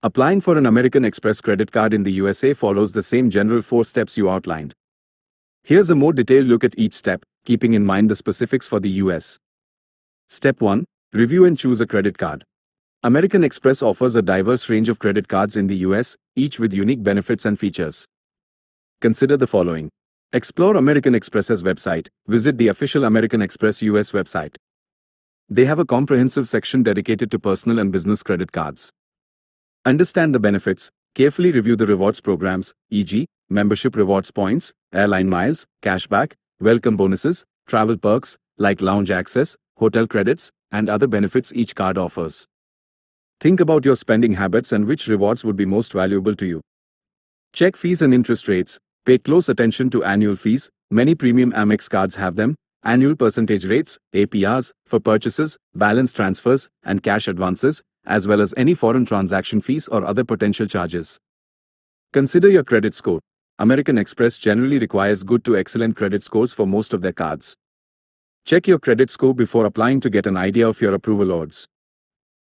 Applying for an American Express credit card in the USA follows the same general 4 steps you outlined. Here's a more detailed look at each step, keeping in mind the specifics for the US. Step 1. Review and choose a credit card. American Express offers a diverse range of credit cards in the US, each with unique benefits and features. Consider the following. Explore American Express's website. Visit the official American Express US website. They have a comprehensive section dedicated to personal and business credit cards. Understand the benefits. Carefully review the rewards programs, e.g., membership rewards points, airline miles, cashback, welcome bonuses, travel perks like lounge access, hotel credits, and other benefits each card offers. Think about your spending habits and which rewards would be most valuable to you. Check fees and interest rates. Pay close attention to annual fees. Many premium Amex cards have them. Annual percentage rates, APRs, for purchases, balance transfers, and cash advances, as well as any foreign transaction fees or other potential charges. Consider your credit score. American Express generally requires good to excellent credit scores for most of their cards. Check your credit score before applying to get an idea of your approval odds.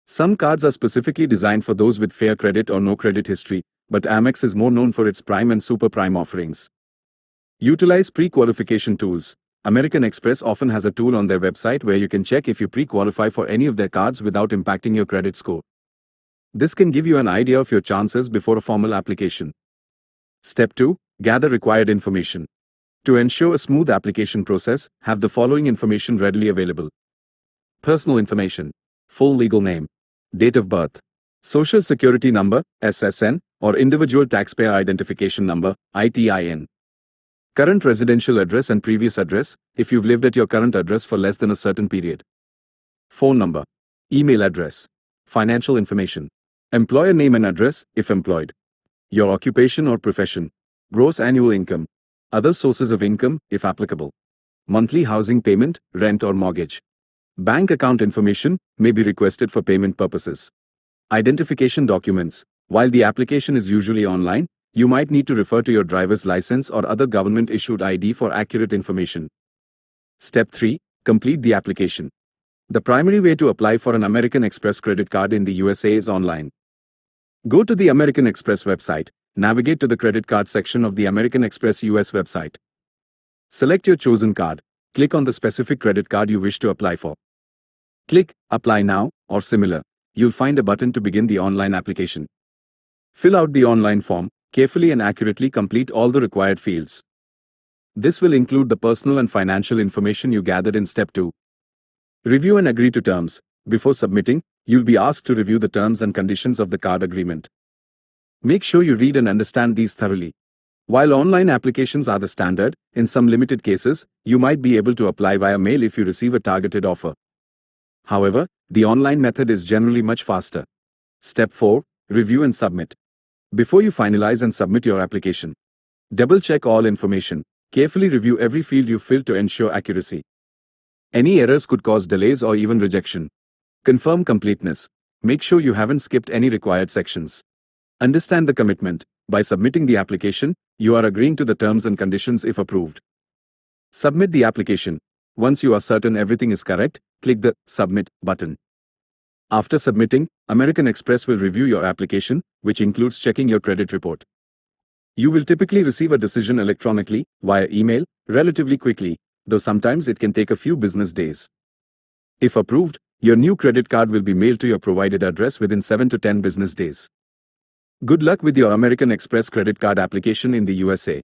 Some cards are specifically designed for those with fair credit or no credit history, but Amex is more known for its prime and super prime offerings. Utilize pre-qualification tools. American Express often has a tool on their website where you can check if you pre-qualify for any of their cards without impacting your credit score. This can give you an idea of your chances before a formal application. Step 2. Gather required information. To ensure a smooth application process, have the following information readily available. Personal information. Full legal name. Date of birth. Social Security number, SSN, or Individual Taxpayer Identification Number, ITIN. Current residential address and previous address, if you've lived at your current address for less than a certain period. Phone number. Email address. Financial information. Employer name and address, if employed. Your occupation or profession. Gross annual income. Other sources of income, if applicable. Monthly housing payment, rent or mortgage. Bank account information may be requested for payment purposes. Identification documents. While the application is usually online, you might need to refer to your driver's license or other government-issued ID for accurate information. Step 3. Complete the application. The primary way to apply for an American Express credit card in the USA is online. Go to the American Express website, navigate to the credit card section of the American Express US website. Select your chosen card, click on the specific credit card you wish to apply for. Click Apply Now or similar. You'll find a button to begin the online application. Fill out the online form. Carefully and accurately complete all the required fields. This will include the personal and financial information you gathered in Step 2. Review and agree to terms. Before submitting, you'll be asked to review the terms and conditions of the card agreement. Make sure you read and understand these thoroughly. While online applications are the standard, in some limited cases, you might be able to apply via mail if you receive a targeted offer. However, the online method is generally much faster. Step 4. Review and submit. Before you finalize and submit your application, double-check all information. Carefully review every field you fill to ensure accuracy. Any errors could cause delays or even rejection. Confirm completeness. Make sure you haven't skipped any required sections. Understand the commitment. By submitting the application, you are agreeing to the terms and conditions if approved. Submit the application. Once you are certain everything is correct, click the Submit button. After submitting, American Express will review your application, which includes checking your credit report. You will typically receive a decision electronically, via email, relatively quickly, though sometimes it can take a few business days. If approved, your new credit card will be mailed to your provided address within 7 to 10 business days. Good luck with your American Express credit card application in the USA.